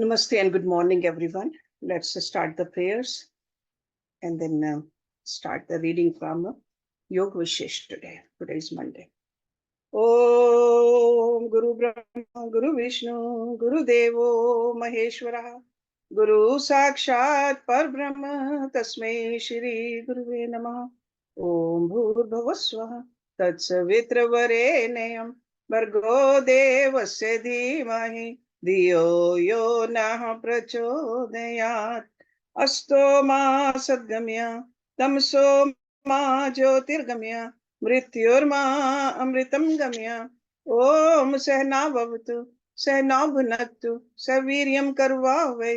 Namaste and good morning, everyone. Let's start the prayers and then start the reading from Yoga Vishesh today. Today is Monday. Om Guru Brahma, Guru Vishnu, Guru Devo Maheshwara, Guru Sakshat Parbrahma, Tasmai Shri Guruve Namah. Om Bhurbhuva Swaha, Tatsavitra Varenayam, Bhargo Devasya Dhimahi, धियो यो नः प्रचोदयात् अस्तो मा सद्गम्य तमसो मा ज्योतिर्गम्य मृत्युर्मा अमृतं गम्य ओम सहना भवतु सहना भुनक्तु सवीर्यं कर्वावै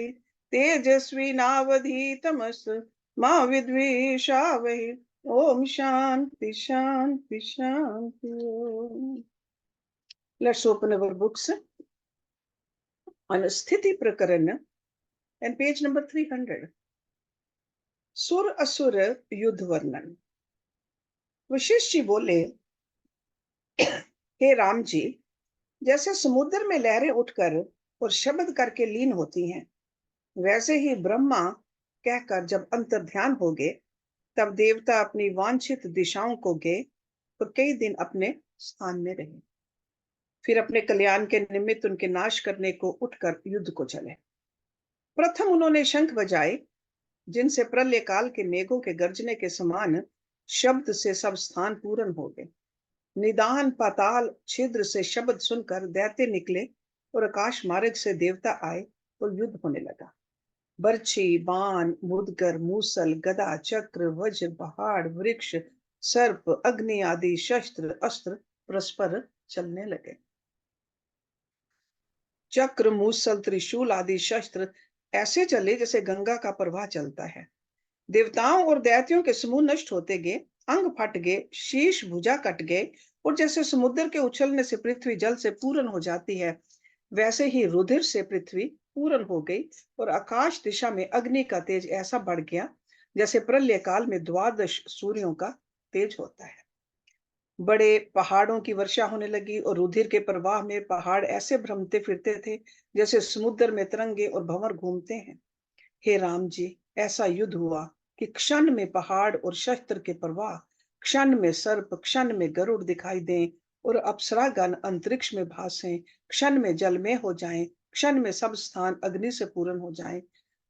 तेजस्वी नावधीतमस्तु मा विद्विषावै ओम शांति शांति शांति. Let's open our books on Sthiti Prakarana and page number 300. सुर असुर युद्ध वर्णन. वशिष्ठ जी बोले, हे राम जी, जैसे समुद्र में लहरें उठकर और शब्द करके लीन होती हैं, वैसे ही ब्रह्मा कहकर जब अंतर्ध्यान हो गए, तब देवता अपनी वांछित दिशाओं को गए और कई दिन अपने स्थान में रहे. फिर अपने कल्याण के निमित्त उनके नाश करने को उठकर युद्ध को चले. प्रथम उन्होंने शंख बजाए, जिनसे प्रलय काल के मेघों के गर्जने के समान शब्द से सब स्थान पूर्ण हो गए. निदान पाताल छिद्र से शब्द सुनकर दैत्य निकले और आकाश मार्ग से देवता आए और युद्ध होने लगा. बर्छी, बाण, मुदगर, मूसल, गदा, चक्र, वज्र, पहाड़, वृक्ष, सर्प, अग्नि आदि शस्त्र अस्त्र परस्पर चलने लगे. चक्र, मूसल, त्रिशूल आदि शस्त्र ऐसे चले जैसे गंगा का प्रवाह चलता है. देवताओं और दैत्यों के समूह नष्ट होते गए, अंग फट गए, शीश भुजा कट गए, और जैसे समुद्र के उछलने से पृथ्वी जल से पूर्ण हो जाती है, वैसे ही रुधिर से पृथ्वी पूर्ण हो गई और आकाश दिशा में अग्नि का तेज ऐसा बढ़ गया जैसे प्रलय काल में द्वादश सूर्यों का तेज होता है. बड़े पहाड़ों की वर्षा होने लगी और रुधिर के प्रवाह में पहाड़ ऐसे भ्रमते फिरते थे जैसे समुद्र में तरंगे और भंवर घूमते हैं. हे राम जी, ऐसा युद्ध हुआ कि क्षण में पहाड़ और शस्त्र के प्रवाह, क्षण में सर्प, क्षण में गरुड़ दिखाई दें और अप्सरागण अंतरिक्ष में भासें, क्षण में जल में हो जाएं, क्षण में सब स्थान अग्नि से पूर्ण हो जाएं,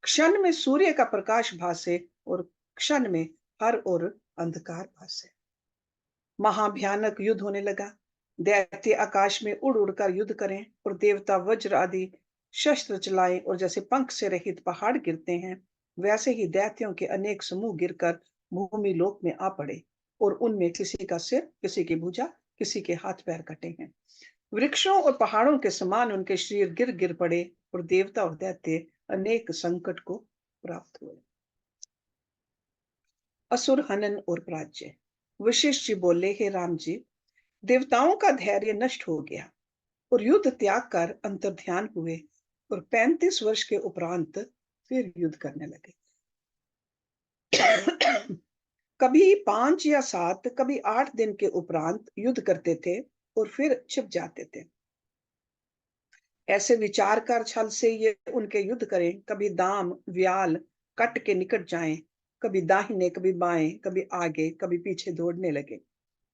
क्षण में सूर्य का प्रकाश भासे और क्षण में हर ओर अंधकार भासे. महाभयानक युद्ध होने लगा. दैत्य आकाश में उड़ उड़कर युद्ध करें और देवता वज्र आदि शस्त्र चलाएं, और जैसे पंख से रहित पहाड़ गिरते हैं, वैसे ही दैत्यों के अनेक समूह गिरकर भूमि लोक में आ पड़े और उनमें किसी का सिर, किसी की भुजा, किसी के हाथ पैर कटे हैं. वृक्षों और पहाड़ों के समान उनके शरीर गिर गिर पड़े और देवता और दैत्य अनेक संकट को प्राप्त हुए. असुर हनन और पराजय. वशिष्ठ जी बोले, हे राम जी, देवताओं का धैर्य नष्ट हो गया और युद्ध त्याग कर अंतर्ध्यान हुए और 35 वर्ष के उपरांत फिर युद्ध करने लगे. कभी 5 या 7, कभी 8 दिन के उपरांत युद्ध करते थे और फिर छिप जाते थे. ऐसे विचार कर छल से ये उनके युद्ध करें, कभी दाम व्याल कट के निकट जाएं, कभी दाहिने कभी बाएं, कभी आगे कभी पीछे दौड़ने लगे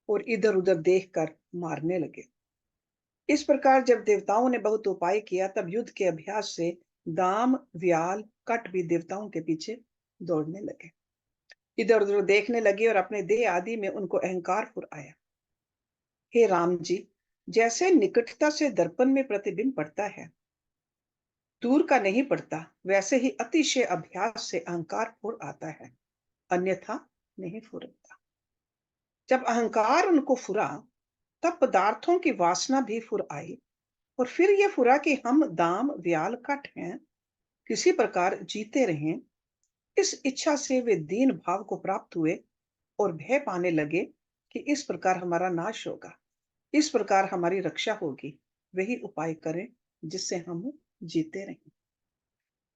और इधर उधर देखकर मारने लगे. इस प्रकार जब देवताओं ने बहुत उपाय किया, तब युद्ध के अभ्यास से दाम व्याल कट भी देवताओं के पीछे दौड़ने लगे, इधर उधर देखने लगे और अपने देह आदि में उनको अहंकार फुर आया. हे राम जी, जैसे निकटता से दर्पण में प्रतिबिंब पड़ता है, दूर का नहीं पड़ता, वैसे ही अतिशय अभ्यास से अहंकार फुर आता है, अन्यथा नहीं फुरता. जब अहंकार उनको फुरा, तब पदार्थों की वासना भी फुर आई और फिर यह फुरा कि हम दाम व्याल कट हैं, किसी प्रकार जीते रहें. इस इच्छा से वे दीन भाव को प्राप्त हुए और भय पाने लगे कि इस प्रकार हमारा नाश होगा, इस प्रकार हमारी रक्षा होगी. वही उपाय करें जिससे हम जीते रहें.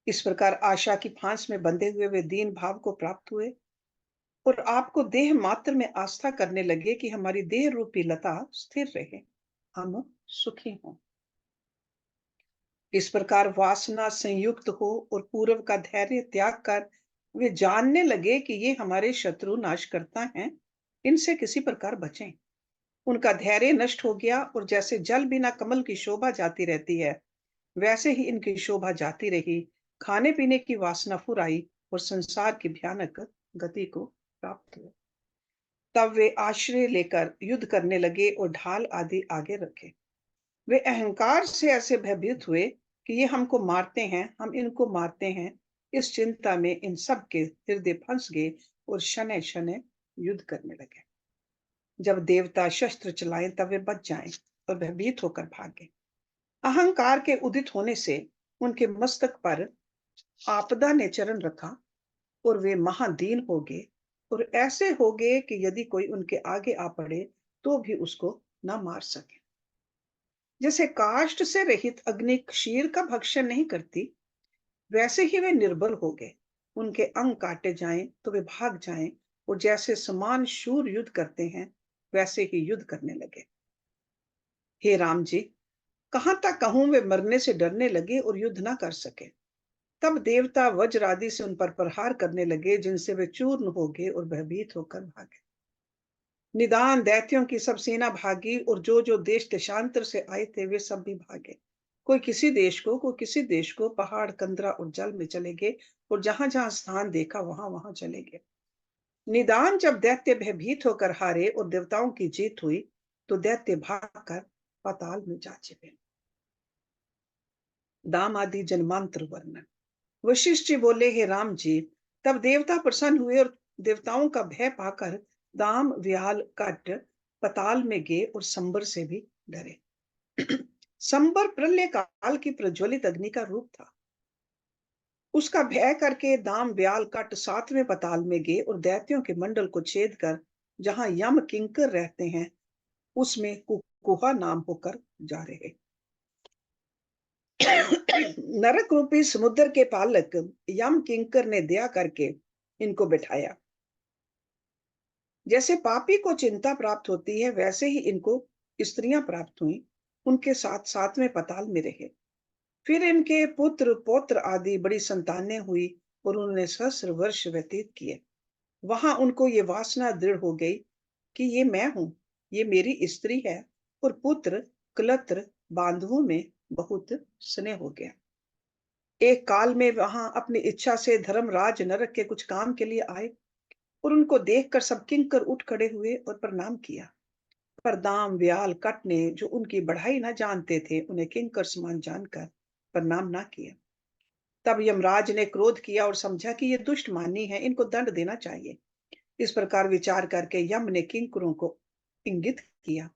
इस प्रकार आशा की फांस में बंधे हुए वे दीन भाव को प्राप्त हुए और आपको देह मात्र में आस्था करने लगे कि हमारी देह रूपी लता स्थिर रहे, हम सुखी हों. इस प्रकार वासना संयुक्त हो और पूर्व का धैर्य त्याग कर वे जानने लगे कि ये हमारे शत्रु नाश करता हैं, इनसे किसी प्रकार बचें। उनका धैर्य नष्ट हो गया और जैसे जल बिना कमल की शोभा जाती रहती है, वैसे ही इनकी शोभा जाती रही। खाने पीने की वासना फुर आई और संसार की भयानक गति को प्राप्त हुए। तब वे आश्रय लेकर युद्ध करने लगे और ढाल आदि आगे रखे। वे अहंकार से ऐसे भयभीत हुए कि ये हमको मारते हैं, हम इनको मारते हैं। इस चिंता में इन सब के हृदय फंस गए और शनै शनै युद्ध करने लगे। जब देवता शस्त्र चलाएं तब वे बच जाएं और भयभीत होकर भागे। अहंकार के उदित होने से उनके मस्तक पर आपदा ने चरण रखा और वे महादीन हो गए और ऐसे हो गए कि यदि कोई उनके आगे आ पड़े तो भी उसको न मार सके। जैसे काष्ठ से रहित अग्नि क्षीर का भक्षण नहीं करती, वैसे ही वे निर्बल हो गए। उनके अंग काटे जाएं तो वे भाग जाएं और जैसे समान शूर युद्ध करते हैं, वैसे ही युद्ध करने लगे। हे राम जी, कहां तक कहूं, वे मरने से डरने लगे और युद्ध ना कर सके। तब देवता वज्र आदि से उन पर प्रहार करने लगे, जिनसे वे चूर्ण हो गए और भयभीत होकर भागे। निदान दैत्यों की सब सेना भागी और जो जो देश देशांतर से आए थे वे सब भी भागे। कोई किसी देश को, कोई किसी देश को, पहाड़ कंदरा और जल में चले गए और जहां जहां स्थान देखा वहां वहां चले गए। निदान जब दैत्य भयभीत होकर हारे और देवताओं की जीत हुई तो दैत्य भागकर पाताल में जा छिपे। दाम आदि जन्मांतर वर्णन। वशिष्ठ जी बोले, हे राम जी, तब देवता प्रसन्न हुए और देवताओं का भय पाकर दाम व्याल कट पताल में गए और संबर से भी डरे। संबर प्रलय काल की प्रज्वलित अग्नि का रूप था। उसका भय करके दाम व्याल कट सातवें पताल में गए और दैत्यों के मंडल को छेद कर जहां यम किंकर रहते हैं उसमें कुकुहा नाम होकर जा रहे। नरक रूपी समुद्र के पालक यम किंकर ने दया करके इनको बिठाया। जैसे पापी को चिंता प्राप्त होती है, वैसे ही इनको स्त्रियां प्राप्त हुई। उनके साथ सातवें पताल में रहे। फिर इनके पुत्र पौत्र आदि बड़ी संतानें हुई और उन्होंने सहस्र वर्ष व्यतीत किए। वहां उनको ये वासना दृढ़ हो गई कि ये मैं हूं, ये मेरी स्त्री है, और पुत्र कलत्र बांधवों में बहुत स्नेह हो गया। एक काल में वहां अपनी इच्छा से धर्मराज नरक के कुछ काम के लिए आए और उनको देखकर सब किंकर उठ खड़े हुए और प्रणाम किया। पर दाम व्याल कट ने, जो उनकी बढ़ाई न जानते थे, उन्हें किंकर समान जानकर प्रणाम ना किया। तब यमराज ने क्रोध किया और समझा कि ये दुष्ट मानी है, इनको दंड देना चाहिए। इस प्रकार विचार करके यम ने किंकरों को इंगित किया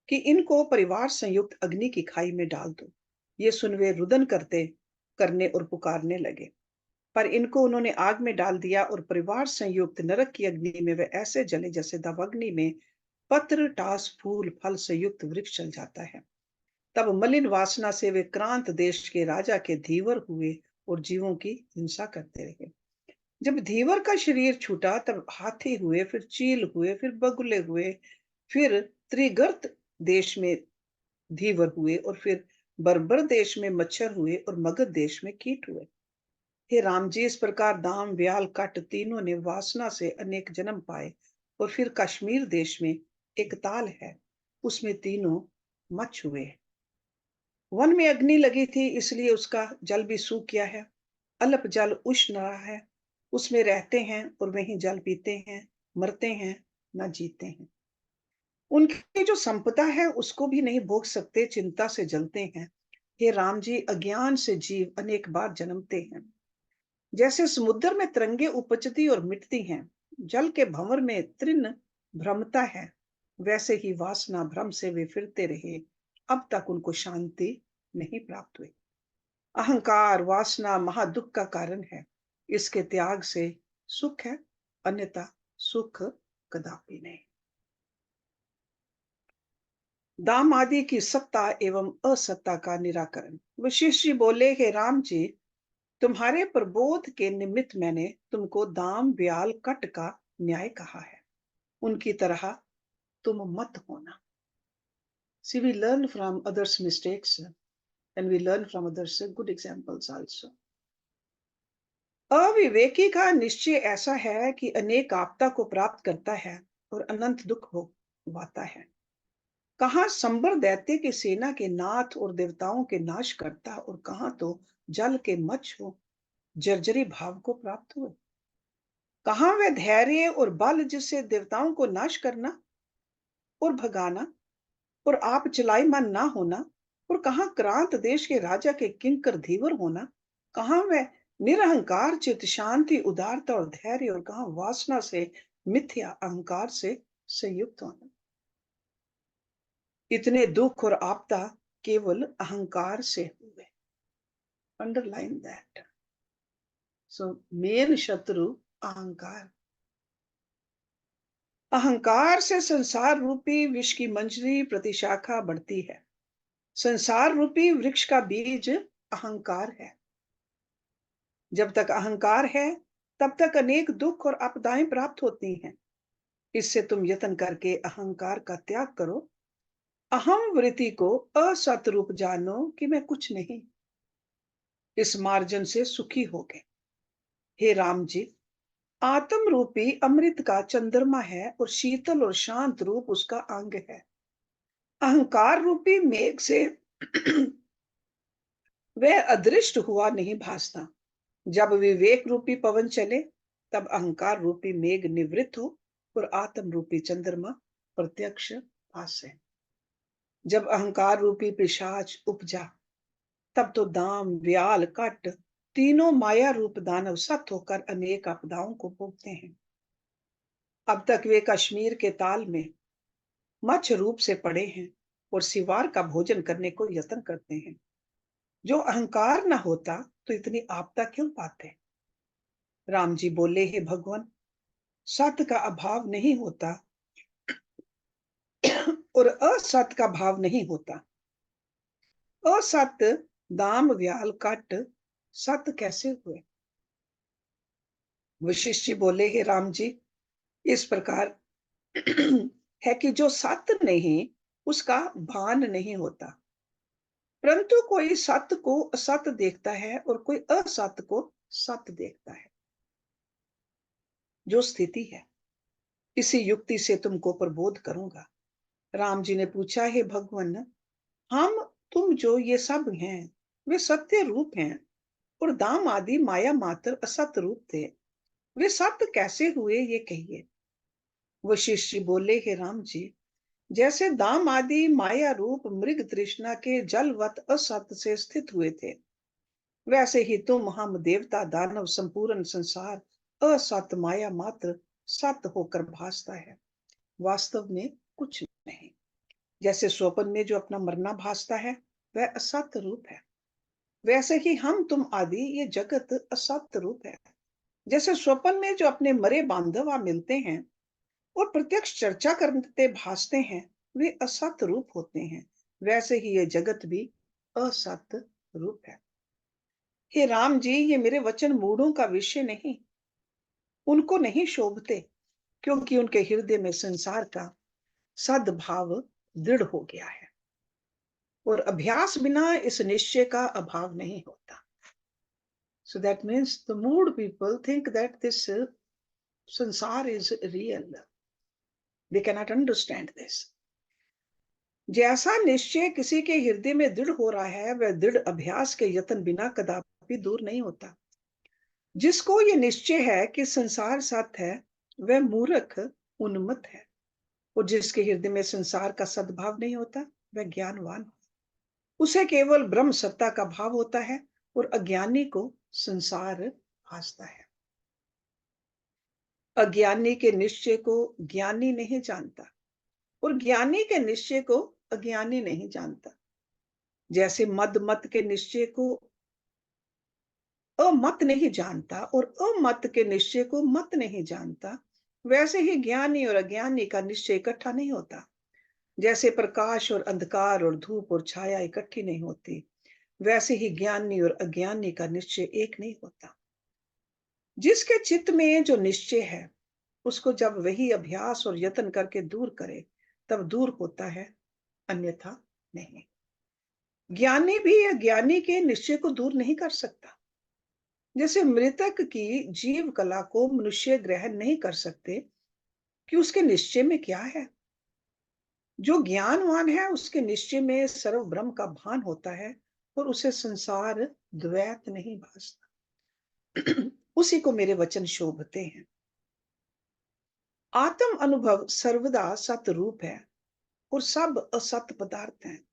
कि इनको परिवार संयुक्त अग्नि की खाई में डाल दो। ये सुन वे रुदन करने और पुकारने लगे, पर इनको उन्होंने आग में डाल दिया और परिवार संयुक्त नरक की अग्नि में वे ऐसे जले जैसे दवग्नि में पत्र टास फूल फल संयुक्त वृक्ष जल जाता है। तब मलिन वासना से वे क्रांत देश के राजा के धीवर हुए और जीवों की हिंसा करते रहे। जब धीवर का शरीर छूटा तब हाथी हुए, फिर चील हुए, फिर बगुले हुए, फिर त्रिगर्त देश में धीवर हुए और फिर बर्बर देश में मच्छर हुए और मगध देश में कीट हुए। हे राम जी, इस प्रकार दाम व्याल कट तीनों ने वासना से अनेक जन्म पाए और फिर कश्मीर देश में एक ताल है, उसमें तीनों मच हुए। वन में अग्नि लगी थी, इसलिए उसका जल भी सूख गया है। अल्प जल उष्ण रहा है, उसमें रहते हैं और वहीं जल पीते हैं, मरते हैं ना जीते हैं। उनकी जो संपदा है उसको भी नहीं भोग सकते, चिंता से जलते हैं। हे राम जी, अज्ञान से जीव अनेक बार जन्मते हैं। जैसे समुद्र में तरंगे उपजती और मिटती हैं, जल के भंवर में तृण भ्रमता है, वैसे ही वासना भ्रम से वे फिरते रहे, अब तक उनको शांति नहीं प्राप्त हुई। अहंकार वासना महादुख का कारण है, इसके त्याग से सुख है, अन्यथा सुख कदापि नहीं। दाम आदि की सत्ता एवं असत्ता का निराकरण। वशिष्ठ जी बोले, हे राम जी, तुम्हारे प्रबोध के निमित्त मैंने तुमको दाम व्याल कट का न्याय कहा है, उनकी तरह तुम मत होना। See, we learn from others' mistakes and we learn from others good examples also. अविवेकी का निश्चय ऐसा है कि अनेक आपदा को प्राप्त करता है और अनंत दुख भोगवाता है। कहाँ संबर दैत्य की सेना के नाथ और देवताओं के नाश करता, और कहाँ तो जल के मच्छ हो जर्जरी भाव को प्राप्त हुए। कहाँ वह धैर्य और बल जिससे देवताओं को नाश करना और भगाना और आप चलाईमान ना होना, और कहाँ क्रांत देश के राजा के किंकर धीवर होना। कहाँ वह निरहंकार चित शांति उदारता और धैर्य, और कहाँ वासना से मिथ्या अहंकार से संयुक्त होना। इतने दुख और आपदा केवल अहंकार से हुए। Underline that. सो मेन शत्रु अहंकार। अहंकार से संसार रूपी विष की मंजरी प्रतिशाखा बढ़ती है। संसार रूपी वृक्ष का बीज अहंकार है। जब तक अहंकार है तब तक अनेक दुख और आपदाएं प्राप्त होती हैं। इससे तुम यत्न करके अहंकार का त्याग करो। अहम वृत्ति को असत रूप जानो कि मैं कुछ नहीं। इस मार्जन से सुखी हो गए। हे राम जी, आत्म रूपी अमृत का चंद्रमा है और शीतल और शांत रूप उसका अंग है। अहंकार रूपी मेघ से वह अदृष्ट हुआ नहीं भासता। जब विवेक रूपी पवन चले तब अहंकार रूपी मेघ निवृत्त हो और आत्म रूपी चंद्रमा प्रत्यक्ष भासे। जब अहंकार रूपी पिशाच उपजा तब तो दाम व्याल कट तीनों माया रूप दानव सत होकर अनेक आपदाओं को भोगते हैं। अब तक वे कश्मीर के ताल में मच्छ रूप से पड़े हैं और सिवार का भोजन करने को यत्न करते हैं। जो अहंकार न होता तो इतनी आपदा क्यों पाते। राम जी बोले, हे भगवान, सत्य का अभाव नहीं होता और असत का भाव नहीं होता। असत दाम व्याल कट सत्य कैसे हुए। वशिष्ठ जी बोले, हे राम जी, इस प्रकार है कि जो सत्य नहीं उसका भान नहीं होता, परंतु कोई सत्य को असत्य देखता है और कोई असत्य को सत्य देखता है। जो स्थिति है इसी युक्ति से तुमको प्रबोध करूंगा। राम जी ने पूछा, हे भगवान, हम तुम जो ये सब हैं वे सत्य रूप हैं और दाम आदि माया मात्र असत्य रूप थे। वे सत्य कैसे हुए ये कहिए। वशिष्ठ जी बोले, हे राम जी, जैसे दाम आदि माया रूप मृग तृष्णा के जलवत असत्य से स्थित हुए थे, वैसे ही तुम हम देवता दानव संपूर्ण संसार असत्य माया मात्र सत्य होकर भासता है, वास्तव में कुछ नहीं। जैसे स्वप्न में जो अपना मरना भासता है वह असत्य रूप है, वैसे ही हम तुम आदि ये जगत असत्य रूप है। जैसे स्वप्न में जो अपने मरे बांधव मिलते हैं और प्रत्यक्ष चर्चा करते भासते हैं वे असत्य रूप होते हैं, वैसे ही ये जगत भी असत्य रूप है। हे राम जी, ये मेरे वचन मूढ़ों का विषय नहीं, उनको नहीं शोभते, क्योंकि उनके हृदय में संसार का सद्भाव दृढ़ हो गया है और अभ्यास बिना इस निश्चय का अभाव नहीं होता। So that means the mood people think that this sansar is real. They cannot understand this. जैसा निश्चय किसी के हृदय में दृढ़ हो रहा है वह दृढ़ अभ्यास के यत्न बिना कदापि दूर नहीं होता। जिसको ये निश्चय है कि संसार सत्य है वह मूर्ख उन्मत्त है, और जिसके हृदय में संसार का सद्भाव नहीं होता वह ज्ञानवान। उसे केवल ब्रह्म सत्ता का भाव होता है और अज्ञानी को संसार भासता है। अज्ञानी के निश्चय को ज्ञानी नहीं जानता और ज्ञानी के निश्चय को अज्ञानी नहीं जानता। जैसे मद मत के निश्चय को अमत नहीं जानता और अमत के निश्चय को मत नहीं जानता, वैसे ही ज्ञानी और अज्ञानी का निश्चय इकट्ठा नहीं होता। जैसे प्रकाश और अंधकार और धूप और छाया इकट्ठी नहीं होती, वैसे ही ज्ञानी और अज्ञानी का निश्चय एक नहीं होता। जिसके चित्त में जो निश्चय है उसको जब वही अभ्यास और यत्न करके दूर करे तब दूर होता है, अन्यथा नहीं। ज्ञानी भी अज्ञानी के निश्चय को दूर नहीं कर सकता। जैसे मृतक की जीव कला को मनुष्य ग्रहण नहीं कर सकते कि उसके निश्चय में क्या है। जो ज्ञानवान है उसके निश्चय में सर्व ब्रह्म का भान होता है और उसे संसार द्वैत नहीं भासता। उसी को मेरे वचन शोभते हैं। आत्म अनुभव सर्वदा सत रूप है और सब असत पदार्थ हैं।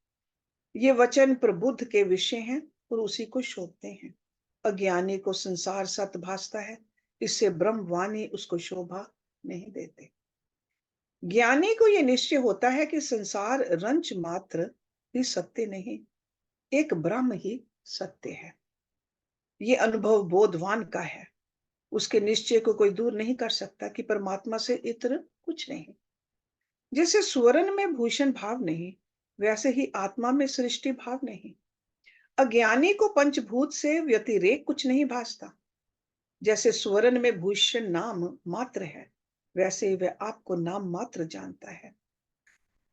ये वचन प्रबुद्ध के विषय हैं और उसी को शोभते हैं। अज्ञानी को संसार सत भासता है, इससे ब्रह्मवाणी उसको शोभा नहीं देते। ज्ञानी को यह निश्चय होता है कि संसार रंच मात्र भी सत्य नहीं, एक ब्रह्म ही सत्य है। ये अनुभव बोधवान का है। उसके निश्चय को कोई दूर नहीं कर सकता कि परमात्मा से इतर कुछ नहीं। जैसे स्वर्ण में भूषण भाव नहीं, वैसे ही आत्मा में सृष्टि भाव नहीं। अज्ञानी को पंचभूत से व्यतिरेक कुछ नहीं भासता। जैसे स्वर्ण में भूषण नाम मात्र है, वैसे ही वह आपको नाम मात्र जानता है।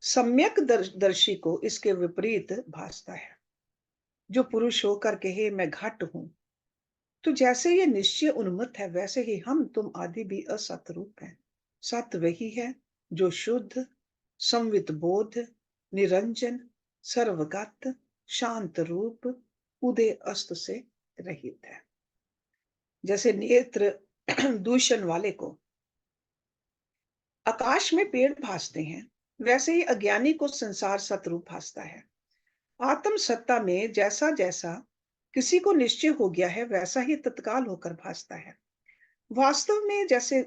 सम्यक दर्शी को इसके विपरीत भासता है। जो पुरुष होकर कहे मैं घट हूं, तो जैसे ये निश्चय उन्मत्त है, वैसे ही हम तुम आदि भी असत रूप हैं। सत्य वही है जो शुद्ध, संवित बोध, निरंजन, सर्वगत, शांत रूप, उदय अस्त से रहित है। जैसे नेत्र दूषण वाले को आकाश में पेड़ भासते हैं, वैसे ही अज्ञानी को संसार सतरूप भासता है। आत्म सत्ता में जैसा जैसा किसी को निश्चय हो गया है, वैसा ही तत्काल होकर भासता है। वास्तव में जैसे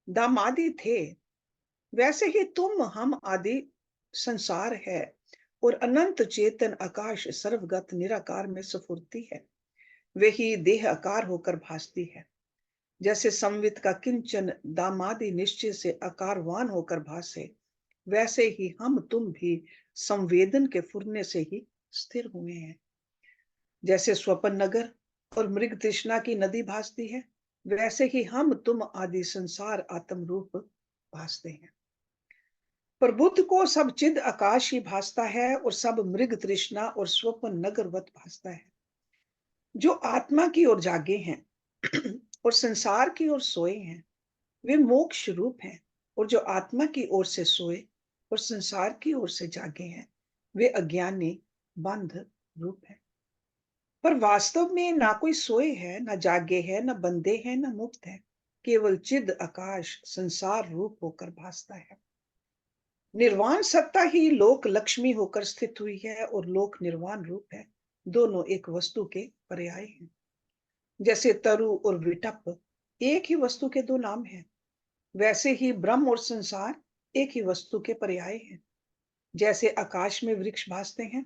दामादि थे, वैसे ही तुम हम आदि संसार है और अनंत चेतन आकाश सर्वगत निराकार में स्फूर्ति है। वही देह आकार होकर भासती है। जैसे संवित का किंचन दामादि निश्चय से आकारवान होकर भासे, वैसे ही हम तुम भी संवेदन के फुरने से ही स्थिर हुए हैं। जैसे स्वपन नगर और मृग तृष्णा की नदी भासती है, वैसे ही हम तुम आदि संसार आत्म रूप भासते हैं। पर बुद्ध को सब चिद आकाश ही भासता है और सब मृग तृष्णा और स्वपन नगरवत भासता है। जो आत्मा की ओर जागे हैं और संसार की ओर सोए हैं, वे मोक्ष रूप हैं। और जो आत्मा की ओर से सोए और संसार की ओर से जागे हैं, वे अज्ञानी बंध रूप है। पर वास्तव में ना कोई सोए है, ना जागे है, ना बंधे हैं, ना मुक्त है। केवल चिद आकाश संसार रूप होकर भासता है। निर्वाण सत्ता ही लोक लक्ष्मी होकर स्थित हुई है और लोक निर्वाण रूप है। दोनों एक वस्तु के पर्याय हैं। जैसे तरु और विटप एक ही वस्तु के दो नाम हैं, वैसे ही ब्रह्म और संसार एक ही वस्तु के पर्याय हैं। जैसे आकाश में वृक्ष भासते हैं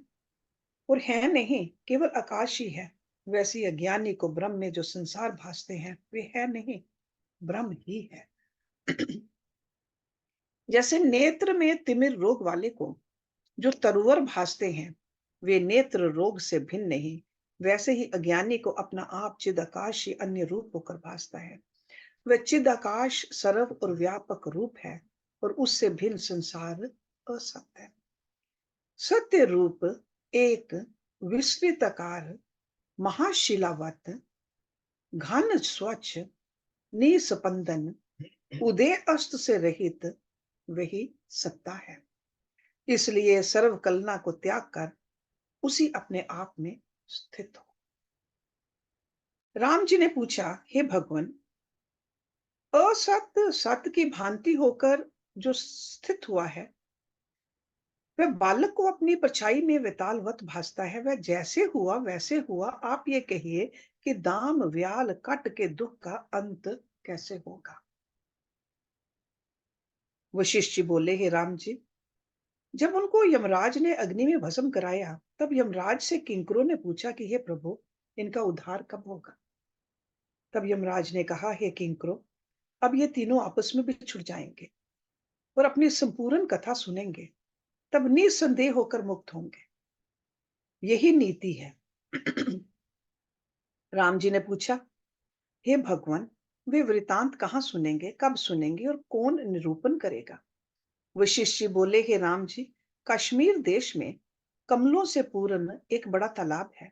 और है नहीं, केवल आकाश ही है, वैसे ही अज्ञानी को ब्रह्म में जो संसार भासते हैं, वे है नहीं, ब्रह्म ही है। जैसे नेत्र में तिमिर रोग वाले को जो तरुवर भासते हैं, वे नेत्र रोग से भिन्न नहीं, वैसे ही अज्ञानी को अपना आप चिदाकाश ही अन्य रूप होकर भासता है। वह चिदाकाश सर्व और व्यापक रूप है और उससे भिन्न संसार असत्य है। सत्य रूप एक विस्तृतकार महाशिलावत घन स्वच्छ निस्पंदन उदय अस्त से रहित वही सत्ता है। इसलिए सर्व कलना को त्याग कर उसी अपने आप में स्थित हो। राम जी ने पूछा, हे भगवान, असत सत्य की भांति होकर जो स्थित हुआ है, वह बालक को अपनी परछाई में वेतालवत भासता है। वह जैसे हुआ वैसे हुआ। आप ये कहिए कि दाम व्याल कट के दुख का अंत कैसे होगा। वशिष्ठ जी बोले, हे राम जी, जब उनको यमराज ने अग्नि में भस्म कराया, तब यमराज से किंकरों ने पूछा कि हे प्रभु, इनका उद्धार कब होगा। तब यमराज ने कहा, हे किंकरों, अब ये तीनों आपस में बिछुड़ जाएंगे और अपनी संपूर्ण कथा सुनेंगे, तब निसंदेह होकर मुक्त होंगे। यही नीति है। राम जी ने पूछा, हे भगवान, वे वृतांत कहाँ सुनेंगे, कब सुनेंगे और कौन निरूपण करेगा। वशिष्ठ जी बोले, हे राम जी, कश्मीर देश में कमलों से पूर्ण एक बड़ा तालाब है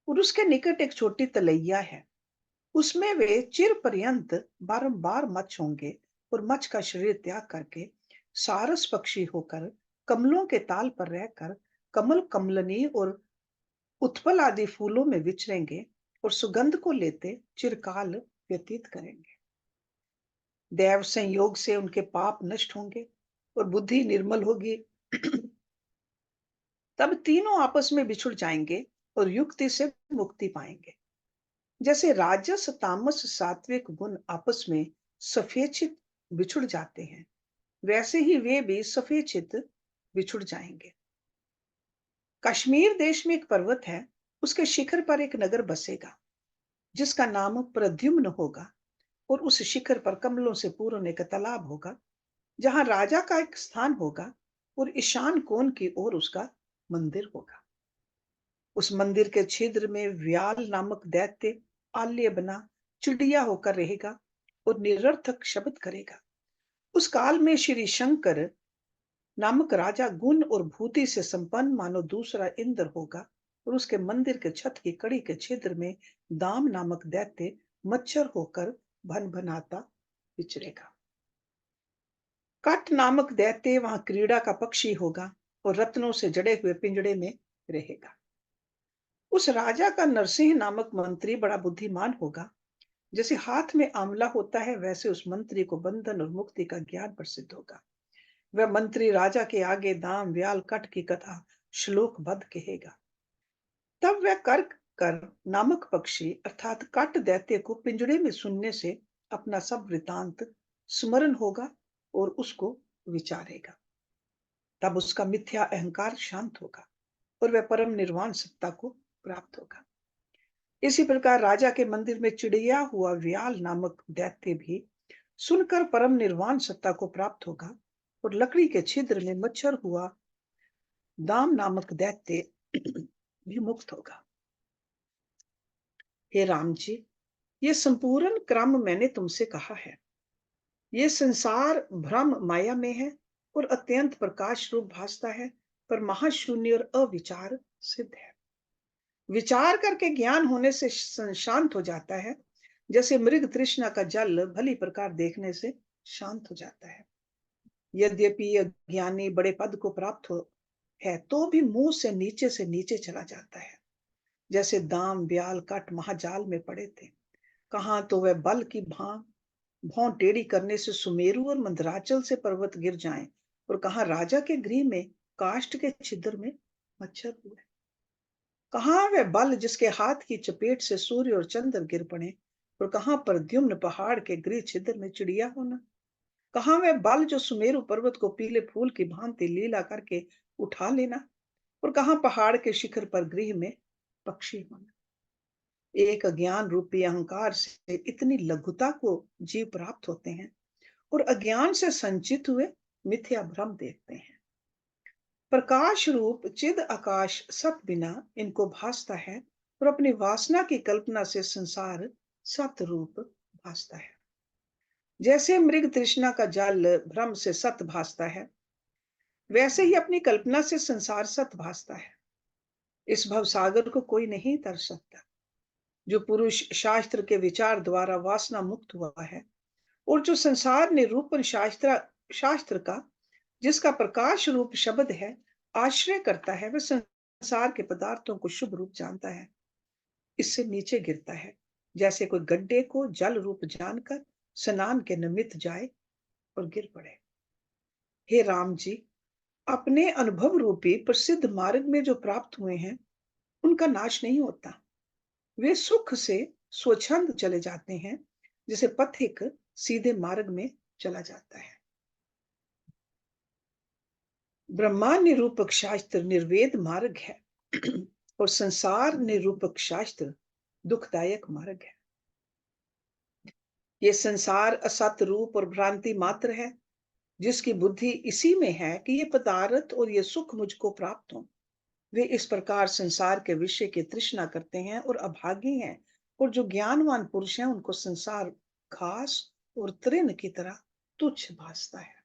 और उसके निकट एक छोटी तलैया है। उसमें वे चिर पर्यंत बारंबार मच्छ होंगे और मच्छ का शरीर त्याग करके सारस पक्षी होकर कमलों के ताल पर रहकर कमल कमलनी और उत्पल आदि फूलों में विचरेंगे और सुगंध को लेते चिरकाल व्यतीत करेंगे। दैव संयोग से उनके पाप नष्ट होंगे और बुद्धि निर्मल होगी। तब तीनों आपस में बिछुड़ जाएंगे और युक्ति से मुक्ति पाएंगे। जैसे राजस तामस सात्विक गुण आपस में सफेचित बिछुड़ जाते हैं, वैसे ही वे भी सफेचित बिछुड़ जाएंगे। कश्मीर देश में एक पर्वत है, उसके शिखर पर एक नगर बसेगा जिसका नाम प्रद्युम्न होगा, और उस शिखर पर कमलों से पूर्ण एक तालाब होगा जहां राजा का एक स्थान होगा और ईशान कोण की ओर उसका मंदिर होगा। उस मंदिर के छिद्र में व्याल नामक दैत्य आल्य बना चिड़िया होकर रहेगा और निरर्थक शब्द करेगा। उस काल में श्री शंकर नामक राजा गुण और भूति से संपन्न मानो दूसरा इंद्र होगा, और उसके मंदिर के छत की कड़ी के छिद्र में दाम नामक दैत्य मच्छर होकर भन भनाता विचरेगा। कट नामक दैत्य वहां क्रीड़ा का पक्षी होगा और रत्नों से जड़े हुए पिंजड़े में रहेगा। उस राजा का नरसिंह नामक मंत्री बड़ा बुद्धिमान होगा। जैसे हाथ में आंवला होता है, वैसे उस मंत्री को बंधन और मुक्ति का ज्ञान प्रसिद्ध होगा। वह मंत्री राजा के आगे दाम व्याल कट की कथा श्लोकबद्ध कहेगा। तब वह कर्क कर नामक पक्षी अर्थात कट दैत्य को पिंजड़े में सुनने से अपना सब वृतांत स्मरण होगा और उसको विचारेगा। तब उसका मिथ्या अहंकार शांत होगा और वह परम निर्वाण सत्ता को प्राप्त होगा। इसी प्रकार राजा के मंदिर में चिड़िया हुआ व्याल नामक दैत्य भी सुनकर परम निर्वाण सत्ता को प्राप्त होगा, और लकड़ी के छिद्र में मच्छर हुआ दाम नामक दैत्य भी मुक्त होगा। हे राम जी, ये संपूर्ण क्रम मैंने तुमसे कहा है। ये संसार भ्रम माया में है और अत्यंत प्रकाश रूप भासता है, पर महाशून्य और अविचार सिद्ध है। विचार करके ज्ञान होने से शांत हो जाता है, जैसे मृग तृष्णा का जल भली प्रकार देखने से शांत हो जाता है। यद्यपि अज्ञानी बड़े पद को प्राप्त हो है, तो भी मुंह से नीचे चला जाता है। जैसे दाम ब्याल कट महाजाल में पड़े थे, कहां तो वह बल की भौं टेढ़ी करने से सुमेरु और मंदराचल से पर्वत गिर जाएं, और कहां राजा के गृह में काष्ठ के छिद्र में मच्छर हुए। कहां वह बल जिसके हाथ की चपेट से सूर्य और चंद्र गिर पड़े, और कहां प्रद्युम्न पहाड़ के गृह छिद्र में चिड़िया होना। कहां वह बल जो सुमेरु पर्वत को पीले फूल की भांति लीला करके उठा लेना, और कहां पहाड़ के शिखर पर गृह में पक्षी होना। एक अज्ञान रूपी अहंकार से इतनी लघुता को जीव प्राप्त होते हैं और अज्ञान से संचित हुए मिथ्या भ्रम देखते हैं। प्रकाश रूप चिद आकाश सत बिना इनको भासता है, और अपनी वासना की कल्पना से संसार सत रूप भासता है। जैसे मृग तृष्णा का जल भ्रम से सत भासता है, वैसे ही अपनी कल्पना से संसार सत भासता है। इस भवसागर को कोई नहीं तर सकता। जो पुरुष शास्त्र के विचार द्वारा वासना मुक्त हुआ है, और जो संसार निरूपण शास्त्र का जिसका प्रकाश रूप शब्द है आश्रय करता है, वह संसार के पदार्थों को शुभ रूप जानता है, इससे नीचे गिरता है, जैसे कोई गड्ढे को जल रूप जानकर स्नान के निमित्त जाए और गिर पड़े। हे राम जी, अपने अनुभव रूपी प्रसिद्ध मार्ग में जो प्राप्त हुए हैं, उनका नाश नहीं होता। वे सुख से स्वच्छंद चले जाते हैं, जैसे पथिक सीधे मार्ग में चला जाता है। ब्रह्मांड निरूपक शास्त्र निर्वेद मार्ग है और संसार निरूपक शास्त्र दुखदायक मार्ग है। ये संसार असत रूप और भ्रांति मात्र है, जिसकी बुद्धि इसी में है कि ये पदार्थ और ये सुख मुझको प्राप्त हो। वे इस प्रकार संसार के विषय की तृष्णा करते हैं और अभागी हैं, और जो ज्ञानवान पुरुष हैं उनको संसार घास और तृण की तरह तुच्छ भासता है।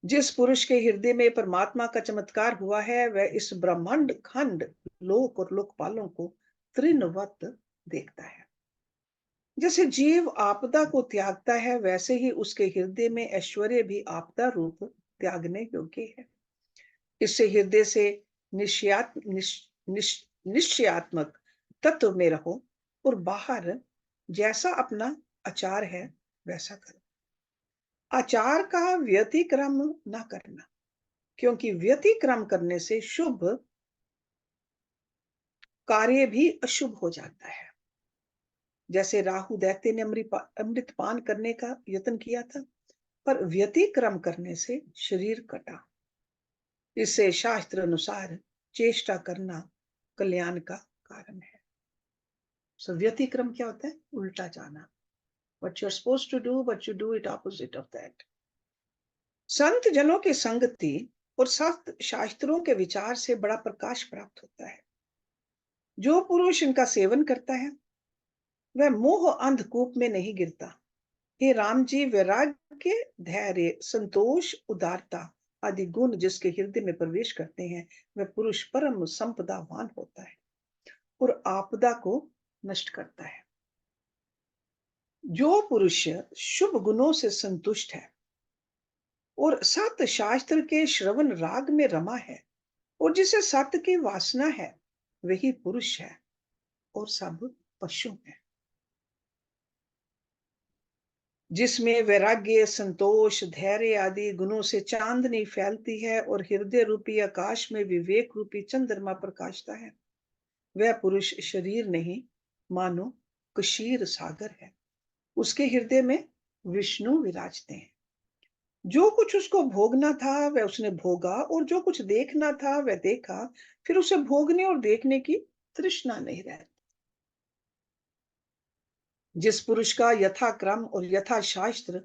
जिस पुरुष के हृदय में परमात्मा का चमत्कार हुआ है, वह इस ब्रह्मांड खंड, लोक और लोकपालों को तृणवत देखता है। जैसे जीव आपदा को त्यागता है, वैसे ही उसके हृदय में ऐश्वर्य भी आपदा रूप त्यागने योग्य है। इससे हृदय से निश्चयात्मक तत्व में रहो और बाहर जैसा अपना आचार है वैसा करो। आचार का व्यतिक्रम न करना, क्योंकि व्यतिक्रम करने से शुभ कार्य भी अशुभ हो जाता है। जैसे राहु दैत्य ने अमृत पान करने का यत्न किया था, पर व्यतिक्रम करने से शरीर कटा। इससे शास्त्र अनुसार चेष्टा करना कल्याण का कारण है। सो व्यतिक्रम क्या होता है? उल्टा जाना। What you're supposed to do, but you do it opposite of that. संत जनों की संगति और सख्त शास्त्रों के विचार से बड़ा प्रकाश प्राप्त होता है। जो पुरुष इनका सेवन करता है, वह मोह अंधकूप में नहीं गिरता। हे राम जी, वैराग्य, धैर्य, संतोष, उदारता आदि गुण जिसके हृदय में प्रवेश करते हैं, वह पुरुष परम संपदावान होता है और आपदा को नष्ट करता है। जो पुरुष शुभ गुणों से संतुष्ट है और सत्य शास्त्र के श्रवण राग में रमा है और जिसे सत्य की वासना है, वही पुरुष है और सब पशु है। जिसमें वैराग्य, संतोष, धैर्य आदि गुणों से चांदनी फैलती है और हृदय रूपी आकाश में विवेक रूपी चंद्रमा प्रकाशता है, वह पुरुष शरीर नहीं, मानो कशीर सागर है। उसके हृदय में विष्णु विराजते हैं। जो कुछ उसको भोगना था वह उसने भोगा, और जो कुछ देखना था वह देखा। फिर उसे भोगने और देखने की तृष्णा नहीं रहती। जिस पुरुष का यथाक्रम और यथाशास्त्र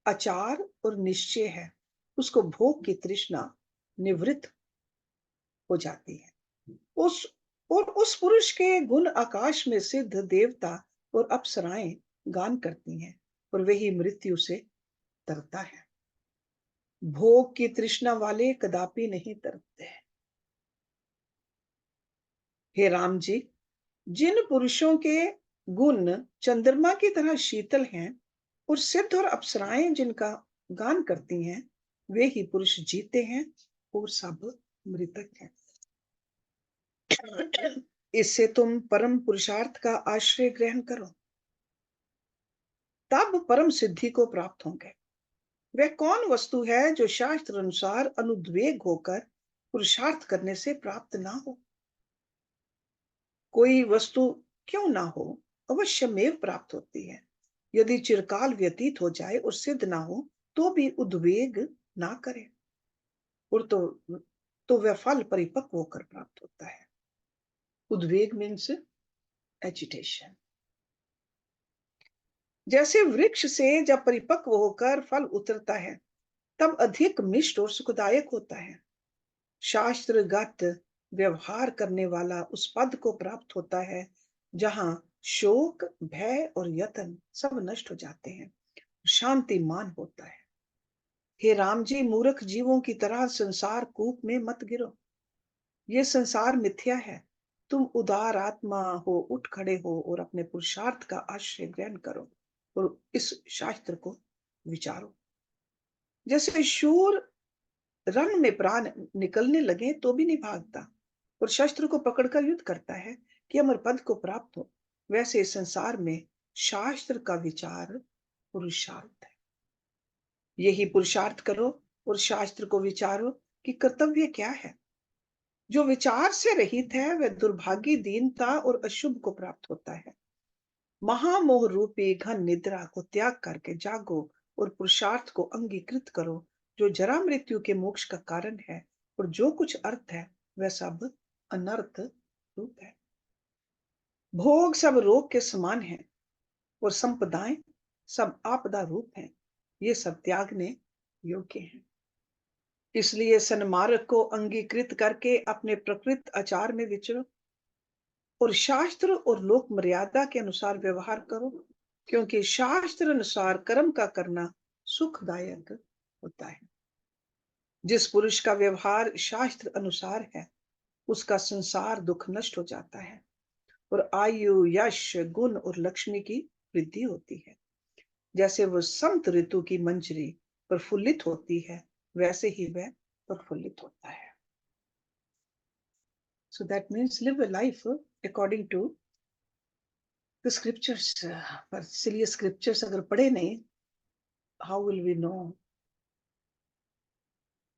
आचार और निश्चय है, उसको भोग की तृष्णा निवृत्त हो जाती है। उस उस पुरुष के गुण आकाश में सिद्ध देवता और अप्सराएं गान करती हैं और वही मृत्यु से तरता है। भोग की तृष्णा वाले कदापि नहीं तरते। हे राम जी, जिन पुरुषों के गुण चंद्रमा की तरह शीतल हैं और सिद्ध और अप्सराएं जिनका गान करती हैं, वे ही पुरुष जीते हैं और सब मृतक हैं। इससे तुम परम पुरुषार्थ का आश्रय ग्रहण करो, तब परम सिद्धि को प्राप्त होंगे। वह कौन वस्तु है जो शास्त्र अनुसार अनुद्वेग होकर पुरुषार्थ करने से प्राप्त ना हो? कोई वस्तु क्यों ना हो, अवश्यमेव प्राप्त होती है। यदि चिरकाल व्यतीत हो जाए और सिद्ध ना हो, तो भी उद्वेग ना करे, और तो वह फल परिपक्व होकर प्राप्त होता है। उद्वेग मीन्स एजिटेशन। जैसे वृक्ष से जब परिपक्व होकर फल उतरता है, तब अधिक मिष्ट और सुखदायक होता है। शास्त्रगत व्यवहार करने वाला उस पद को प्राप्त होता है जहां शोक, भय और यत्न सब नष्ट हो जाते हैं, शांतिमान होता है। हे राम जी, मूर्ख जीवों की तरह संसार कूप में मत गिरो। ये संसार मिथ्या है। तुम उदार आत्मा हो, उठ खड़े हो और अपने पुरुषार्थ का आश्रय ग्रहण करो और इस शास्त्र को विचारो। जैसे शूर रण में प्राण निकलने लगे तो भी नहीं भागता और शस्त्र को पकड़कर युद्ध करता है कि अमर पद को प्राप्त हो, वैसे इस संसार में शास्त्र का विचार पुरुषार्थ है। यही पुरुषार्थ करो और शास्त्र को विचारो कि कर्तव्य क्या है। जो विचार से रहित है वह दुर्भागी, दीनता और अशुभ को प्राप्त होता है। महामोह रूपी घन निद्रा को त्याग करके जागो और पुरुषार्थ को अंगीकृत करो, जो जरा मृत्यु के मोक्ष का कारण है, और जो कुछ अर्थ है वह सब अनर्थ रूप है। भोग सब रोग के समान है और संपदाएं सब आपदा रूप हैं। ये सब त्यागने योग्य हैं। इसलिए सन्मार्ग को अंगीकृत करके अपने प्रकृत आचार में विचरो और शास्त्र और लोक मर्यादा के अनुसार व्यवहार करो, क्योंकि शास्त्र अनुसार कर्म का करना सुखदायक होता है। जिस पुरुष का व्यवहार शास्त्र अनुसार है, उसका संसार दुख नष्ट हो जाता है और आयु, यश, गुण और लक्ष्मी की वृद्धि होती है। जैसे वो संत ऋतु की मंजरी प्रफुल्लित होती है, वैसे ही वह प्रफुल्लित होता है। So that means live a life according to the scriptures. पर इसलिए scriptures अगर पढ़े नहीं, how will we know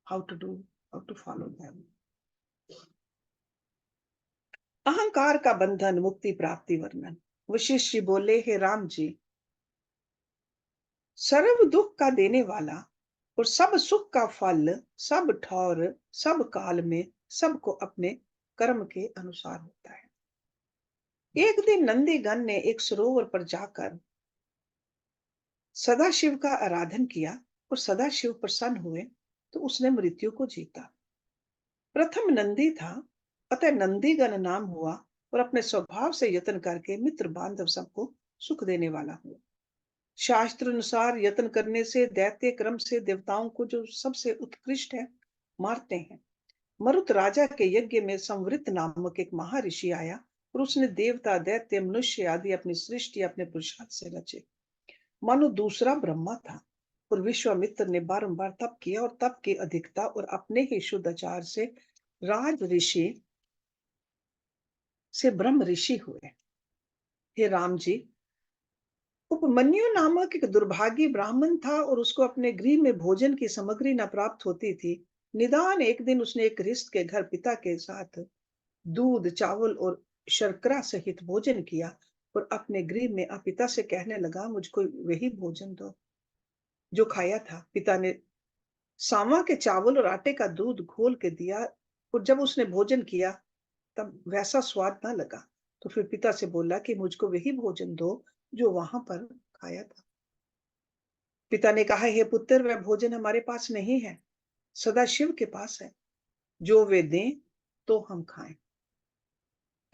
how to do, how to follow them? अहंकार का बंधन, मुक्ति प्राप्ति वर्णन। वशिष्ठ जी बोले, हे राम जी, सर्व दुख का देने वाला और सब सुख का फल सब ठौर सब काल में सबको अपने कर्म के अनुसार होता है। एक दिन नंदीगण ने एक सरोवर पर जाकर सदाशिव का आराधन किया और सदाशिव प्रसन्न हुए तो उसने मृत्यु को जीता। प्रथम नंदी था, अतः नंदीगण नाम हुआ और अपने स्वभाव से यत्न करके मित्र बांधव सबको सुख देने वाला हुआ। शास्त्र अनुसार यत्न करने से दैत्य क्रम से देवताओं को जो सबसे उत्कृष्ट है मारते हैं। मरुत राजा के यज्ञ में संवृत नामक एक महर्षि आया और उसने देवता, दैत्य, मनुष्य आदि अपनी सृष्टि अपने पुरुषार्थ से रचे। मनु दूसरा ब्रह्मा था और विश्वामित्र ने बारंबार तप किया और तप की अधिकता और अपने ही शुद्ध आचार से राज ऋषि से ब्रह्म ऋषि हुए। हे राम जी, उपमन्यु नामक एक दुर्भागी ब्राह्मण था और उसको अपने गृह में भोजन की सामग्री न प्राप्त होती थी। निदान एक दिन उसने एक गृहस्थ के घर पिता के साथ दूध, चावल और शर्करा सहित भोजन किया और अपने गृह में पिता से कहने लगा, मुझको वही भोजन दो जो खाया था। पिता ने सावा के चावल और आटे का दूध घोल के दिया और जब उसने भोजन किया तब वैसा स्वाद ना लगा, तो फिर पिता से बोला कि मुझको वही भोजन दो जो वहां पर खाया था। पिता ने कहा, हे पुत्र, वह भोजन हमारे पास नहीं है, सदाशिव के पास है। जो वे दें तो हम खाएं।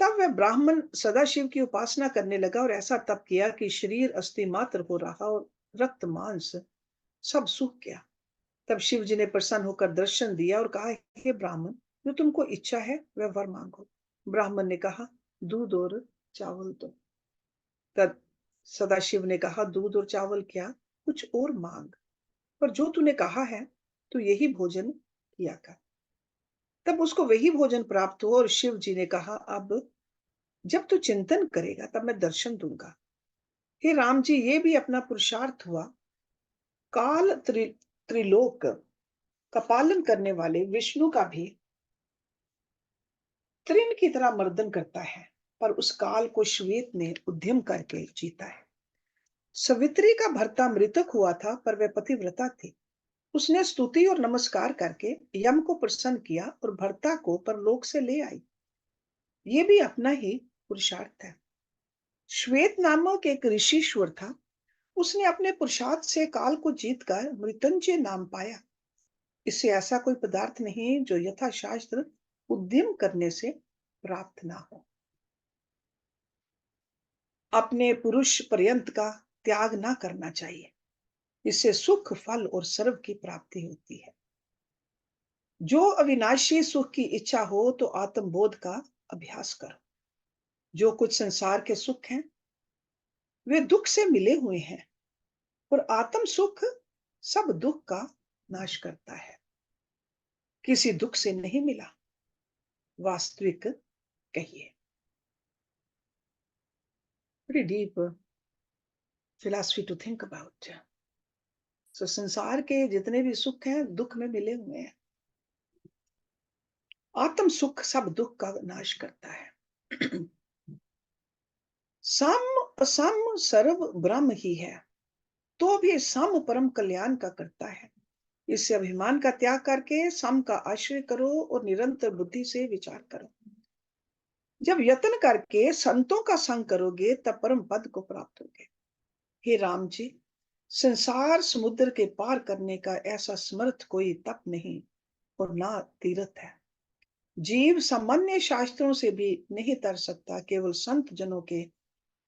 तब वह ब्राह्मण सदाशिव की उपासना करने लगा और ऐसा तप किया कि शरीर अस्थि मात्र हो रहा और रक्त मांस सब सूख गया। तब शिव जी ने प्रसन्न होकर दर्शन दिया और कहा, हे ब्राह्मण, जो तुमको इच्छा है वह वर मांगो। ब्राह्मण ने कहा, दूध और चावल दो। तब सदाशिव ने कहा, दूध और चावल क्या, कुछ और मांग, पर जो तूने कहा है तो यही भोजन किया कर। तब उसको वही भोजन प्राप्त हुआ और शिव जी ने कहा, अब जब तू चिंतन करेगा तब मैं दर्शन दूंगा। हे राम जी, ये भी अपना पुरुषार्थ हुआ। काल त्रिलोक का पालन करने वाले विष्णु का भी तृण की तरह मर्दन करता है, पर उस काल को श्वेत ने उद्यम करके जीता है। सवित्री का भर्ता मृतक हुआ था, पर वह पतिव्रता थी। उसने स्तुति और नमस्कार करके यम को प्रसन्न किया और भर्ता को परलोक से ले आई। ये भी अपना ही पुरुषार्थ है। श्वेत नामक एक ऋषिश्वर था। उसने अपने पुरुषार्थ से काल को जीतकर मृत्युंजय नाम पाया। इससे ऐसा कोई पदार्थ नहीं जो यथाशास्त्र उद्यम करने से प्राप्त ना हो। अपने पुरुष पर्यंत का त्याग ना करना चाहिए। इससे सुख, फल और सर्व की प्राप्ति होती है। जो अविनाशी सुख की इच्छा हो तो आत्मबोध का अभ्यास करो। जो कुछ संसार के सुख हैं वे दुख से मिले हुए हैं और आत्म सुख सब दुख का नाश करता है। किसी दुख से नहीं मिला, वास्तविक कहिए। Pretty deep philosophy to think about. So संसार के जितने भी सुख हैं दुख में मिले हुए हैं। आत्म सुख सब दुख का नाश करता है। सम असम सर्व ब्रह्म ही है, तो भी सम परम कल्याण का करता है। इससे अभिमान का त्याग करके सम का आश्रय करो और निरंतर बुद्धि से विचार करो। जब यत्न करके संतों का संग करोगे तब परम पद को प्राप्त होगे। हे राम जी, संसार समुद्र के पार करने का ऐसा समर्थ कोई तप नहीं और ना तीर्थ है। जीव सामान्य शास्त्रों से भी नहीं तर सकता, केवल संत जनों के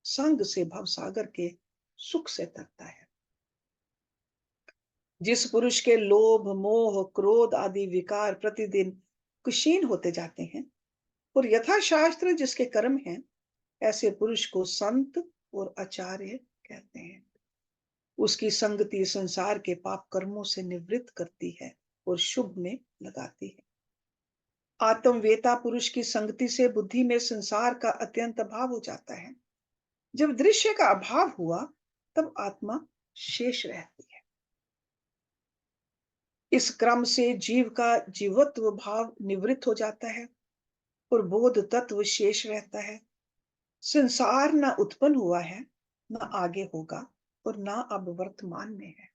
संग से भवसागर के सुख से तरता है। जिस पुरुष के लोभ, मोह, क्रोध आदि विकार प्रतिदिन क्षीण होते जाते हैं और यथाशास्त्र जिसके कर्म हैं, ऐसे पुरुष को संत और आचार्य कहते हैं। उसकी संगति संसार के पाप कर्मों से निवृत्त करती है और शुभ में लगाती है। आत्मवेता पुरुष की संगति से बुद्धि में संसार का अत्यंत अभाव हो जाता है। जब दृश्य का अभाव हुआ, तब आत्मा शेष रहती है। इस क्रम से जीव का जीवत्व भाव निवृत्त हो जाता है और बोध तत्व शेष रहता है। संसार न उत्पन्न हुआ है, न आगे होगा और न अब वर्तमान में है।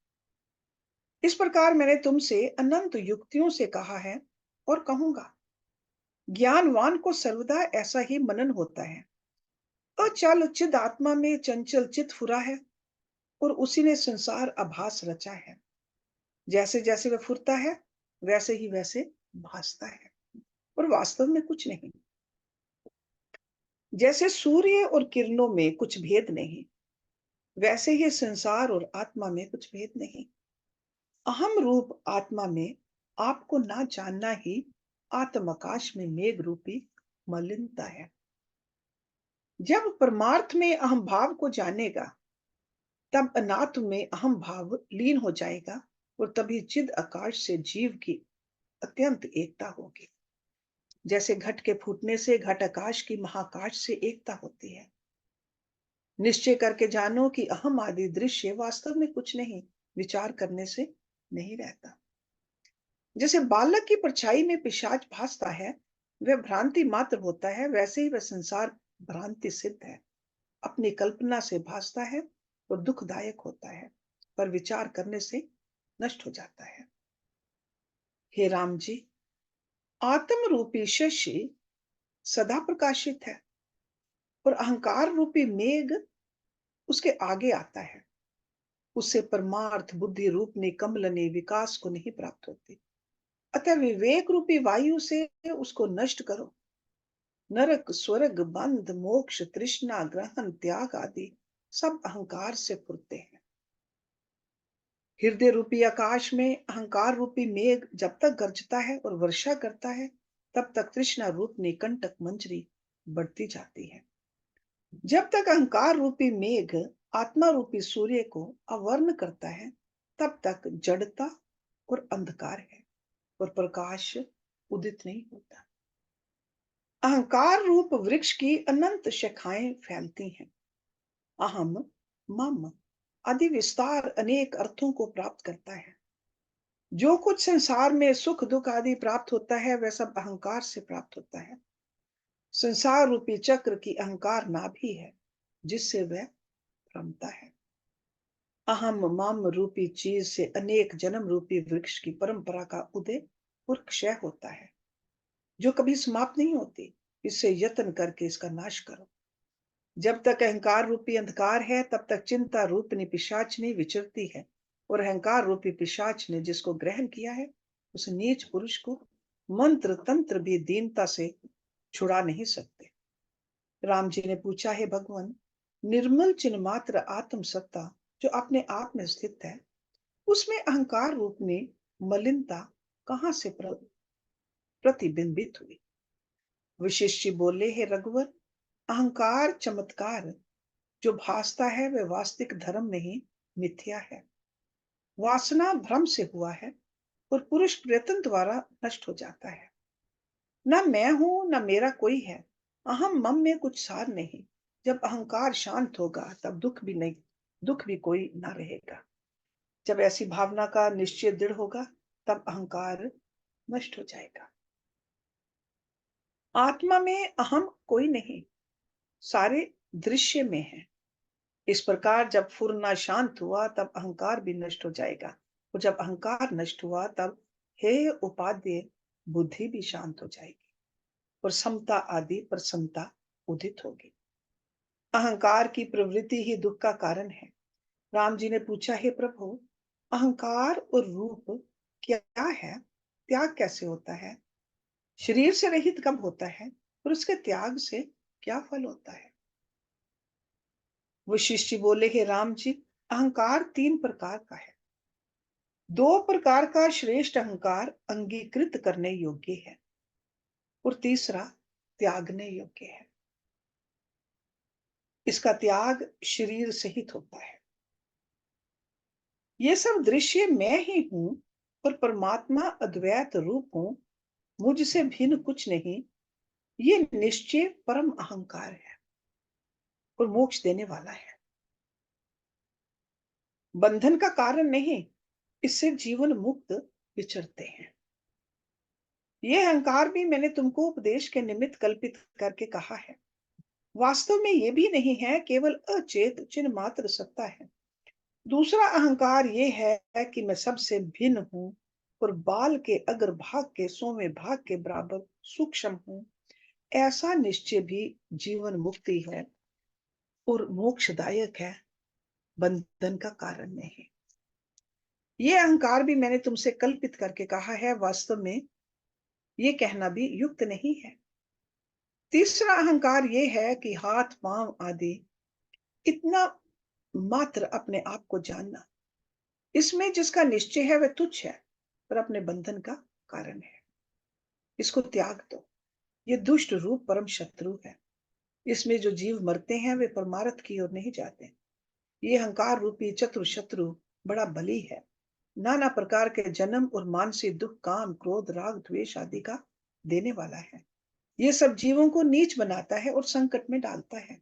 इस प्रकार मैंने तुमसे अनंत युक्तियों से कहा है और कहूंगा। ज्ञानवान को सर्वदा ऐसा ही मनन होता है। अचल चिद आत्मा में चंचल चित फुरा है और उसी ने संसार आभास रचा है। जैसे जैसे वह फुरता है, वैसे ही वैसे भासता है और वास्तव में कुछ नहीं। जैसे सूर्य और किरणों में कुछ भेद नहीं, वैसे ही संसार और आत्मा में कुछ भेद नहीं। अहम रूप आत्मा में आपको ना जानना ही आत्माकाश में मेघ रूपी मलिनता है। जब परमार्थ में अहम भाव को जानेगा, तब अनात्म में अहम भाव लीन हो जाएगा और तभी चिद आकाश से जीव की अत्यंत एकता होगी। जैसे घट के फूटने से घट आकाश की महाकाश से एकता होती है। निश्चय करके जानो कि अहम आदि दृश्य वास्तव में कुछ नहीं, विचार करने से नहीं रहता। जैसे बालक की परछाई में पिशाच भासता है, वह भ्रांति मात्र होता है, वैसे ही वह संसार भ्रांति सिद्ध है, अपनी कल्पना से भासता है और दुखदायक होता है, पर विचार करने से नष्ट हो जाता है। हे राम जी, आत्म रूपी शशि सदा प्रकाशित है और अहंकार रूपी मेघ उसके आगे आता है। उससे परमार्थ बुद्धि रूप ने कमलने विकास को नहीं प्राप्त होती। अतः विवेक रूपी वायु से उसको नष्ट करो। नरक, स्वर्ग, बंध, मोक्ष, तृष्णा, ग्रहण, त्याग आदि सब अहंकार से फुरते हैं। हृदय रूपी आकाश में अहंकार रूपी मेघ जब तक गरजता है और वर्षा करता है, तब तक तृष्णा रूप निकंटक मंजरी बढ़ती जाती है। जब तक अहंकार रूपी मेघ आत्मा रूपी सूर्य को अवर्ण करता है, तब तक जड़ता और अंधकार है और प्रकाश उदित नहीं होता। अहंकार रूप वृक्ष की अनंत शाखाएं फैलती हैं। अहम, मम आदि विस्तार अनेक अर्थों को प्राप्त करता है। जो कुछ संसार में सुख दुख आदि प्राप्त होता है, वह सब अहंकार से प्राप्त होता है। संसार रूपी चक्र की अहंकार नाभि है, जिससे वह भ्रमता है। अहम मम रूपी चीज से अनेक जन्म रूपी वृक्ष की परंपरा का उदय और क्षय होता है, जो कभी समाप्त नहीं होती। इससे यत्न करके इसका नाश करो। जब तक अहंकार रूपी अंधकार है, तब तक चिंता रूपनी पिशाचनी विचरती है और अहंकार रूपी पिशाच ने जिसको ग्रहण किया है, उस नीच पुरुष को मंत्र तंत्र भी दीनता से छुड़ा नहीं सकते। राम जी ने पूछा, है भगवान, निर्मल चिन्ह मात्र आत्म सत्ता जो अपने आप में स्थित है, उसमें अहंकार रूप में मलिनता कहां से प्रतिबिंबित हुई? वशिष्ठ जी बोले, हे रघुवर, अहंकार चमत्कार जो भासता है वह वास्तविक धर्म नहीं, मिथ्या है। वासना भ्रम से हुआ है और पुरुष प्रयत्न द्वारा नष्ट हो जाता है। न मैं हूं न मेरा कोई है। अहम मम में कुछ सार नहीं। जब अहंकार शांत होगा, तब दुख भी कोई ना रहेगा। जब ऐसी भावना का निश्चय दृढ़ होगा, तब अहंकार नष्ट हो जाएगा। आत्मा में अहम कोई नहीं, सारे दृश्य में है। इस प्रकार जब फुरना शांत हुआ, तब अहंकार भी नष्ट हो जाएगा और जब अहंकार नष्ट हुआ, तब हे उपाध्य बुद्धि भी शांत हो जाएगी और समता आदि प्रसन्नता उदित होगी। अहंकार की प्रवृत्ति ही दुख का कारण है। राम जी ने पूछा, हे प्रभु, अहंकार और रूप क्या है? त्याग कैसे होता है? शरीर से रहित कब होता है और उसके त्याग से क्या फल होता है? वशिष्ठ जी बोले, हे राम जी, अहंकार तीन प्रकार का है। दो प्रकार का श्रेष्ठ अहंकार अंगीकृत करने योग्य है और तीसरा त्यागने योग्य है। इसका त्याग शरीर सहित होता है। ये सब दृश्य मैं ही हूं और परमात्मा अद्वैत रूप हूं, मुझसे भिन्न कुछ नहीं। ये निश्चय परम अहंकार है और मोक्ष देने वाला है, बंधन का कारण नहीं। इससे जीवन मुक्त विचरते हैं। यह अहंकार भी मैंने तुमको उपदेश के निमित्त कल्पित करके कहा है। वास्तव में ये भी नहीं है, केवल अचेत चिन्ह मात्र सत्ता है। दूसरा अहंकार ये है कि मैं सबसे भिन्न हूं और बाल के अग्रभाग के 100वें भाग के बराबर सूक्ष्म हूं। ऐसा निश्चय भी जीवन मुक्ति है और मोक्षदायक है, बंधन का कारण नहीं। ये अहंकार भी मैंने तुमसे कल्पित करके कहा है, वास्तव में ये कहना भी युक्त नहीं है। तीसरा अहंकार ये है कि हाथ पांव आदि इतना मात्र अपने आप को जानना, इसमें जिसका निश्चय है वह तुच्छ है पर अपने बंधन का कारण है। इसको त्याग दो, ये दुष्ट रूप परम शत्रु है। इसमें जो जीव मरते हैं वे परमार्थ की ओर नहीं जाते। ये अहंकार रूपी चतुर शत्रु बड़ा बली है। नाना प्रकार के जन्म और मानसिक दुख, काम, क्रोध, राग, द्वेष आदि का देने वाला है। ये सब जीवों को नीच बनाता है और संकट में डालता है।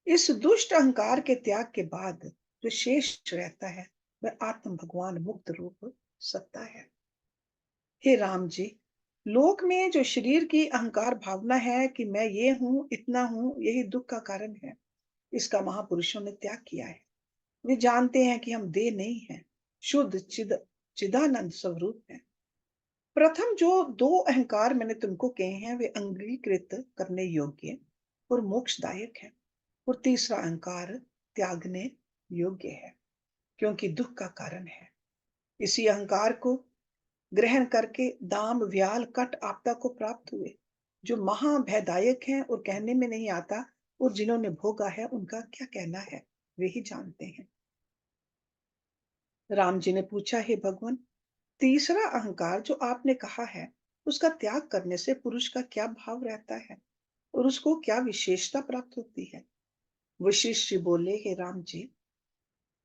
इस दुष्ट अहंकार के त्याग के बाद जो शेष रहता है वह आत्म भगवान मुक्त रूप सत्ता है। हे राम जी, लोक में जो शरीर की अहंकार भावना है कि मैं ये हूं, इतना हूं, यही दुख का कारण है। इसका महापुरुषों ने त्याग किया है। वे जानते हैं कि हम देह नहीं हैं, शुद्ध चिदानंद स्वरूप है। प्रथम जो दो अहंकार मैंने तुमको कहे हैं वे अंगीकृत करने योग्य और मोक्षदायक है, और तीसरा अहंकार त्यागने योग्य है क्योंकि दुख का कारण है। इसी अहंकार को ग्रहण करके दाम, व्याल, कट आपदा को प्राप्त हुए, जो महाभयदायक हैं और कहने में नहीं आता, और जिन्होंने भोगा है उनका क्या कहना है, वे ही जानते हैं। राम जी ने पूछा, हे भगवान, तीसरा अहंकार जो आपने कहा है उसका त्याग करने से पुरुष का क्या भाव रहता है और उसको क्या विशेषता प्राप्त होती है? वशिष्ठ जी बोले, हे राम जी,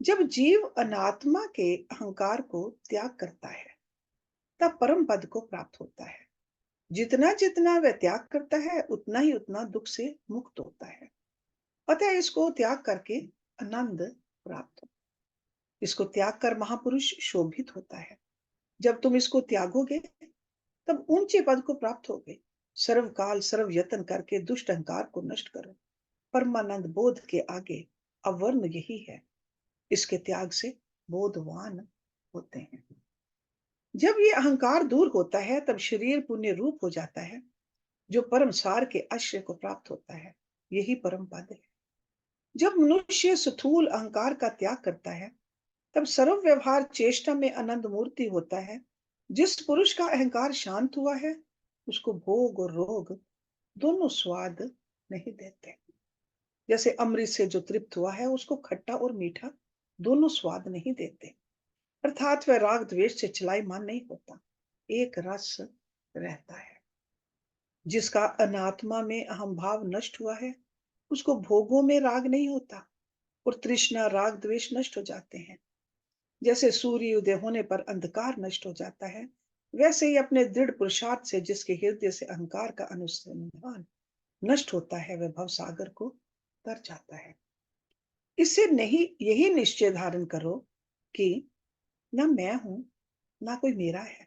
जब जीव अनात्मा के अहंकार को त्याग करता है तब परम पद को प्राप्त होता है। जितना जितना वह त्याग करता है उतना ही उतना दुख से मुक्त होता है। अतः इसको त्याग करके आनंद प्राप्त हो। इसको त्याग कर महापुरुष शोभित होता है। जब तुम इसको त्यागोगे तब ऊंचे पद को प्राप्त होगे। सर्वकाल सर्व यत्न करके दुष्ट अहंकार को नष्ट करो। परमानंद बोध के आगे अवर्ण यही है। इसके त्याग से बोधवान होते हैं। जब ये अहंकार दूर होता है तब शरीर पुण्य रूप हो जाता है, जो परम सार के आश्रय को प्राप्त होता है। यही परम पद है। जब मनुष्य स्थूल अहंकार का त्याग करता है तब सर्व व्यवहार चेष्टा में आनंद मूर्ति होता है। जिस पुरुष का अहंकार शांत हुआ है उसको भोग और रोग दोनों स्वाद नहीं देते। जैसे अमृत से जो तृप्त हुआ है उसको खट्टा और मीठा दोनों स्वाद नहीं देते। अर्थात वह राग द्वेष से चलायमान नहीं होता, एक रस रहता है। जिसका अनात्मा में अहम भाव नष्ट हुआ है उसको भोगों में राग नहीं होता और तृष्णा, राग, द्वेष नष्ट हो जाते हैं। जैसे सूर्य उदय होने पर अंधकार नष्ट हो जाता है, वैसे ही अपने दृढ़ पुरुषार्थ से जिसके हृदय से अहंकार का अनुसंधान नष्ट होता है वह भव सागर को तर जाता है। इससे नहीं यही निश्चय धारण करो कि न मैं हूं, ना कोई मेरा है,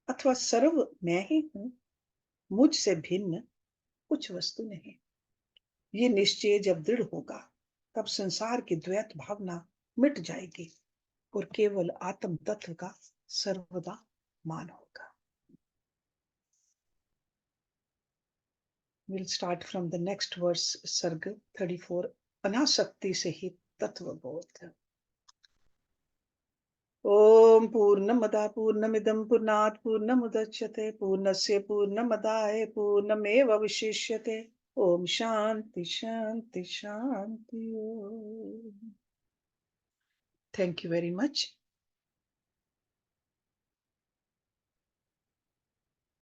अथवा सर्व मैं ही हूं, मुझसे भिन्न कुछ वस्तु नहीं। ये निश्चय जब दृढ़ होगा तब संसार की द्वैत भावना मिट जाएगी और केवल आत्म तत्व का सर्वदा मान होगा। We'll start from the next verse, सर्ग 34, अनासक्ति से ही तत्व बोध। ओम पूर्णमदा पूर्णमिदं पूर्णात् पूर्णमुदच्यते पूर्णस्य पूर्णमदाय पूर्णमेवावशिष्यते। ओम शांति शांति शांति। Thank you very much.